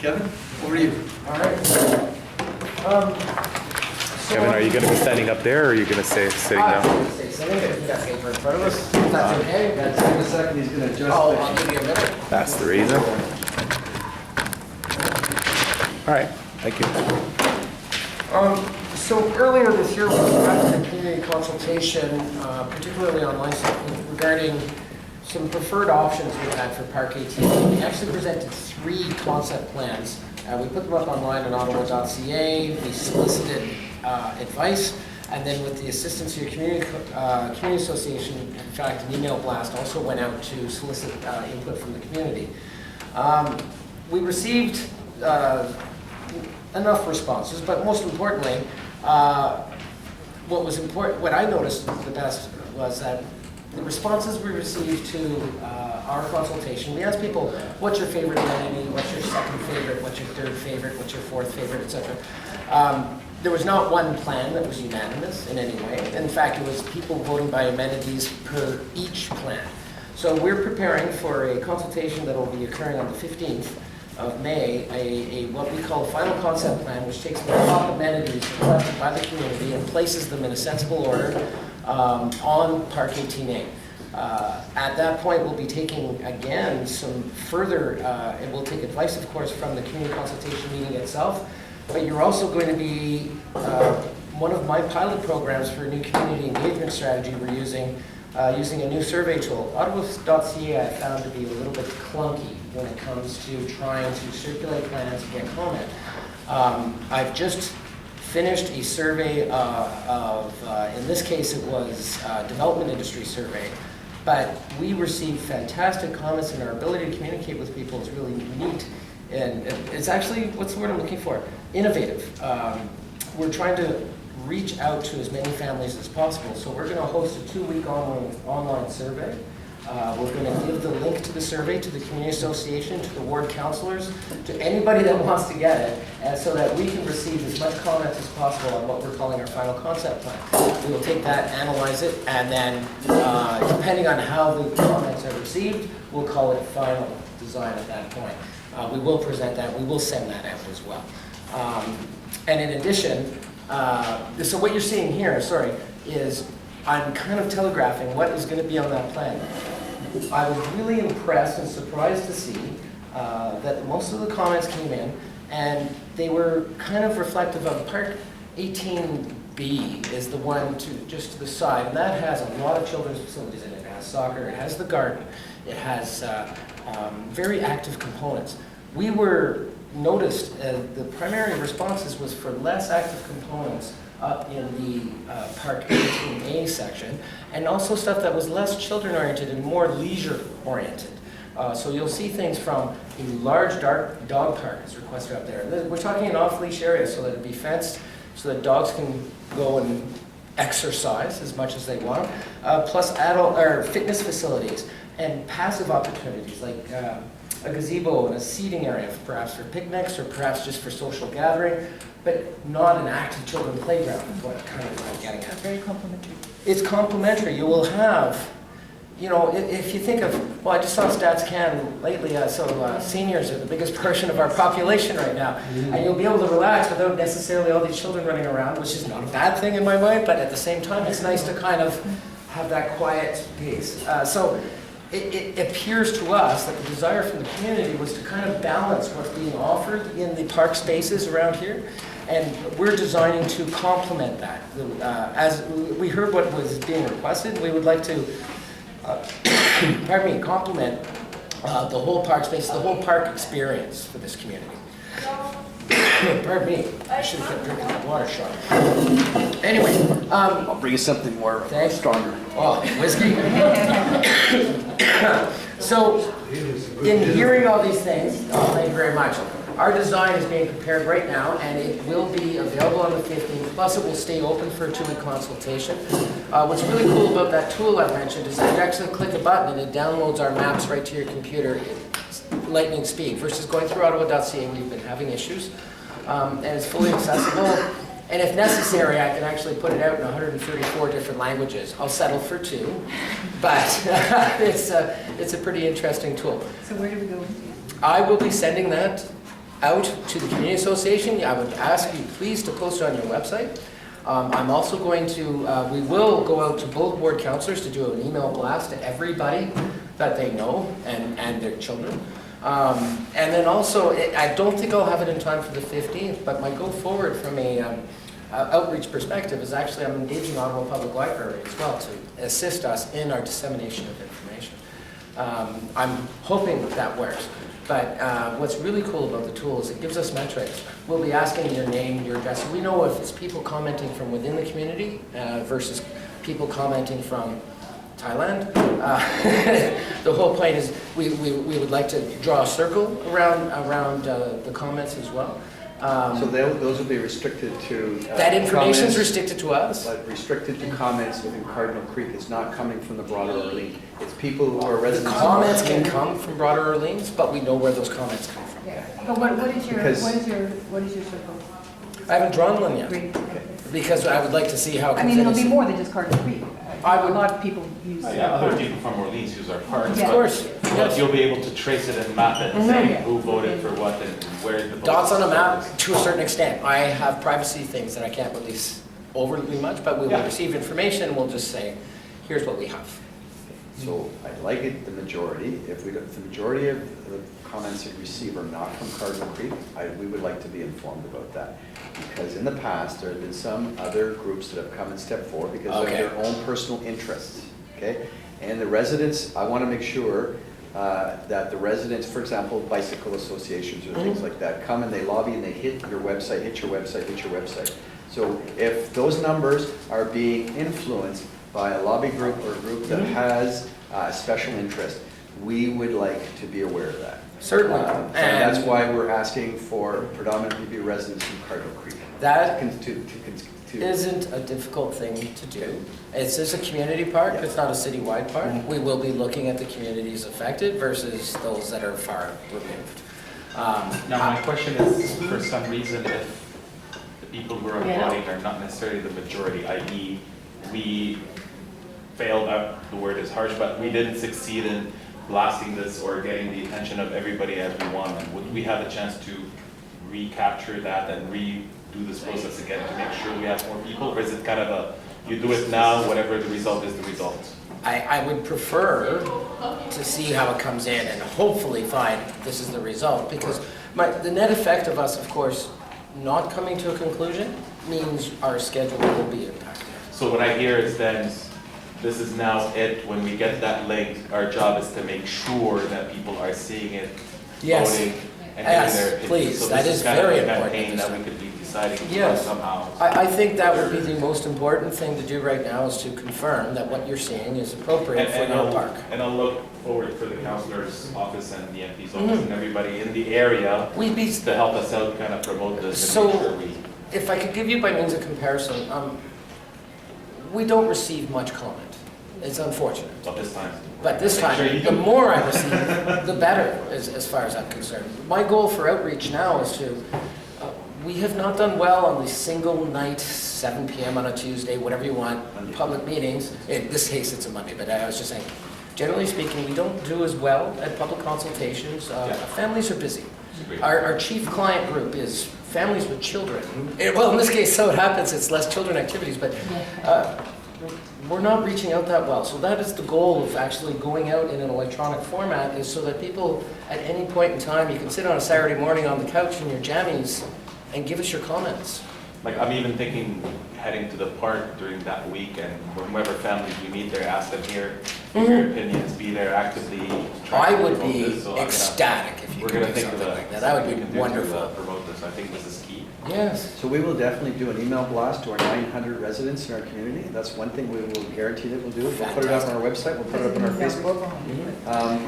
Kevin, over to you. All right. Kevin, are you going to be standing up there, or are you going to stay sitting I'm down? going to stay sitting if you got paper in front of us. If that's okay. Give me a second, he's gonna adjust. Oh, I'll give you a minute. That's the reason. All right, thank you. So earlier this year, we conducted a community consultation, particularly online, regarding some preferred options we had for Park 18. We actually presented 3 concept plans. We put them up online on ottawa.ca. We solicited advice, and then with the assistance of your community association, in fact, an email blast also went out to solicit input from the community. We received enough responses, but most importantly, what I noticed the best was that the responses we received to our consultation, we asked people, what's your favorite amenity, what's your second favorite, what's your third favorite, what's your fourth favorite, etc. There was not one plan that was unanimous in any way. In fact, it was people voting by amenities per each plan. So we're preparing for a consultation that will be occurring on the 15th of May, what we call a final concept plan, which takes the top amenities collected by the community and places them in a sensible order on Park 18A. At that point, we'll be taking, again, some further, and we'll take advice, of course, from the community consultation meeting itself, but you're also going to be, one of my pilot programs for a new community engagement strategy we're using a new survey tool. Ottawa.ca I found to be a little bit clunky when it comes to trying to circulate plans and get comment. I've just finished a survey in this case it was a development industry survey, but we received fantastic comments, and our ability to communicate with people is really neat. And it's actually, what's the word I'm looking for? Innovative. We're trying to reach out to as many families as possible. So we're going to host a 2-week online survey. We're going to give the link to the survey to the community association, to the ward councillors, to anybody that wants to get it, and so that we can receive as much comments as possible on what we're calling our final concept plan. We will take that, analyze it, and then depending on how the comments are received, we'll call it final design at that point. We will present that. We will send that out as well. And in addition, so what you're seeing here, is I'm kind of telegraphing what is going to be on that plan. I was really impressed and surprised to see that most of the comments came in, and they were kind of reflective of Park 18B is the one just to the side, and that has a lot of children's facilities in it. It has soccer, it has the garden, it has very active components. We were noticed the primary responses was for less active components up in the Park 18A section, and also stuff that was less children-oriented and more leisure-oriented. So you'll see things from a large dog park is requested up there. We're talking an off-leash area so that it'd be fenced, so that dogs can go and exercise as much as they want, plus adult or fitness facilities and passive opportunities like a gazebo and a seating area, perhaps for picnics or perhaps just for social gathering, but not an active children playground is what kind of I'm getting at. Very complimentary. It's complementary. You will have, if you think of, well, I just saw Stats Can lately, so seniors are the biggest portion of our population right now, and you'll be able to relax without necessarily all these children running around, which is not a bad thing in my mind, but at the same time, it's nice to kind of have that quiet pace. So it appears to us that the desire from the community was to kind of balance what's being offered in the park spaces around here, and we're designing to complement that. As we heard what was being requested, we would like to complement the whole park space, the whole park experience for this community. Pardon me, I should have kept drinking that water shot. Anyway, I'll bring you something more stronger. Oh, whiskey? So, in hearing all these things, thank you very much. Our design is being prepared right now, and it will be available on the 15th, plus it will stay open for a 2-week consultation. What's really cool about that tool I mentioned is that you actually click a button and it downloads our maps right to your computer at lightning speed, versus going through ottawa.ca. We've been having issues, and it's fully accessible. And if necessary, I can actually put it out in 134 different languages. I'll settle for 2, but it's a pretty interesting tool. So where do we go? I will be sending that out to the community association, I would ask you please to post it on your website. I'm also going to, we will go out to both ward councillors to do an email blast to everybody that they know and their children. And then also, I don't think I'll have it in time for the 15th, but my go forward from a outreach perspective is actually I'm engaging Ottawa Public Library as well to assist us in our dissemination of information. I'm hoping that works. But what's really cool about the tool is it gives us metrics. We'll be asking your name, your address. We know if it's people commenting from within the community versus people commenting from Thailand. The whole point is we would like to draw a circle around the comments as well. So those will be restricted to... that information is comments, restricted to us? But restricted to comments within Cardinal Creek. It's not coming from the broader Orleans. It's people who are The residents. comments can come from broader Orleans, but we know where those comments come from. Yeah, but what is your Because- circle? I haven't drawn one yet, Great. because I would like to see how it I comes mean, in. it'll be more than just Cardinal Creek. I would- A lot of people use. Yeah, other people from Orleans use our parks. Yeah. Of course, But yes. you'll be able to trace it and map it and say who voted for what and where the vote. Dots on a map to a certain extent. I have privacy things that I can't release overly much, but we will Yeah. receive information and we'll just say, here's what we have. So I'd like it the majority. If the majority of the comments that we receive are not from Cardinal Creek, we would like to be informed about that. Because in the past, there have been some other groups that have come and stepped forward because of Okay. their own personal interests, okay? And the residents, I want to make sure that the residents, for example, bicycle associations or things like that, come and they lobby and they hit your website, hit your website, hit your website. So if those numbers are being influenced by a lobby group or a group that has a special interest, we would like to be aware of that. Certainly. So that's why we're asking for predominantly residents from Cardinal Creek. That To isn't a difficult thing to do. It's just a community park, it's not a citywide park. We will be looking at the communities affected versus those that are far removed. Now, my question is, for some reason, if the people who are voting are not necessarily the majority, i.e. we failed, the word is harsh, but we didn't succeed in blasting this or getting the attention of everybody as we wanted, would we have a chance to recapture that and redo this process again to make sure we have more people? Or is it kind of a, you do it now, whatever the result is the result? I would prefer to see how it comes in and hopefully find this is the result, because the net effect of us, of course, not coming to a conclusion means our schedule will be impacted. So what I hear is then, this is now it, when we get that link, our job is to make sure that people are seeing it, Yes. voting, and Yes, giving their opinion. please. So That this is kind of very a important campaign at this that we could be deciding Yes. somehow. I think that would be the most important thing to do right now is to confirm that what you're seeing is appropriate for your park. And I'll look forward for the councillor's office and the MP's office and everybody in the area We'd be, to help us out, kind of promote this So- and make sure we. if I could give you by means of comparison, we don't receive much comment. It's unfortunate. But this time. But this Make sure you time, the do. more I receive, the better, as far as I'm concerned. My goal for outreach now is to, we have not done well on the single night, 7 p.m. on a Tuesday, whatever you want, public meetings. In this case, it's a Monday, but I was just saying, generally speaking, we don't do as well at public consultations. Families are busy. Agreed. Our chief client group is families with children. Well, in this case, so it happens, it's less children activities, but we're not reaching out that well. So that is the goal of actually going out in an electronic format, is so that people at any point in time, you can sit on a Saturday morning on the couch in your jammies and give us your comments. Like, I'm even thinking heading to the park during that week and whoever families we meet there, ask them here, your opinions, be there actively. trying I to would promote be this. So I'm gonna- ecstatic if you We're could gonna do think of something the. like that. That would we be can do to, wonderful. Promote this, I think this is key. Yes. So we will definitely do an email blast to our 900 residents in our community. That's one thing we will guarantee that we'll do. We'll put it up on our website, we'll put it up on our Facebook.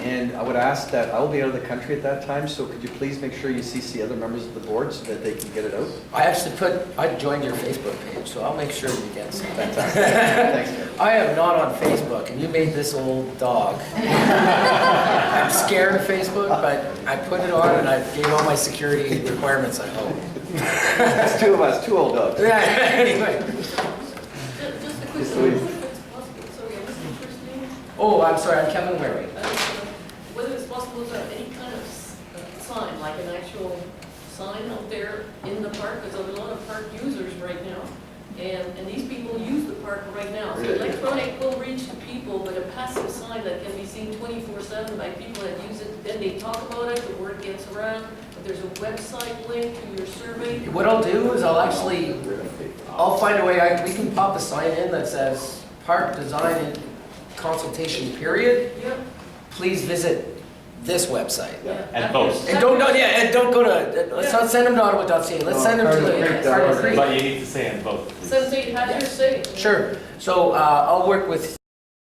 And I would ask that, I will be out of the country at that time, so could you please make sure you CC other members of the board so that they can get it out? I joined your Facebook page, so I'll make sure you get some. Fantastic. Thanks, Kevin. I am not on Facebook, and you made this old dog. I'm scared of Facebook, but I put it on and I gave all my security requirements at home. That's two of us, two old dogs. Anyway. Just a quick Just one. please. Sorry, I missed your first name. Oh, I'm sorry, I'm Kevin Wary. Whether it's possible to have any kind of sign, like an actual sign out there in the park, because there's a lot of park users right now. And these people use the park right now. So Really? electronic will reach the people, but a passive sign that can be seen 24/7 by people that use it, then they talk about it, the word gets around. But there's a website link to your survey. What I'll do is I'll find a way, we can pop a sign in that says, park design and consultation period. Yep, Please visit this website. yeah. And both. And don't go to, let's not send them to Ottawa.ca, let's send them to the Carter Creek. But you need to say in both, please. Sensei, have your say. Sure, so I'll work with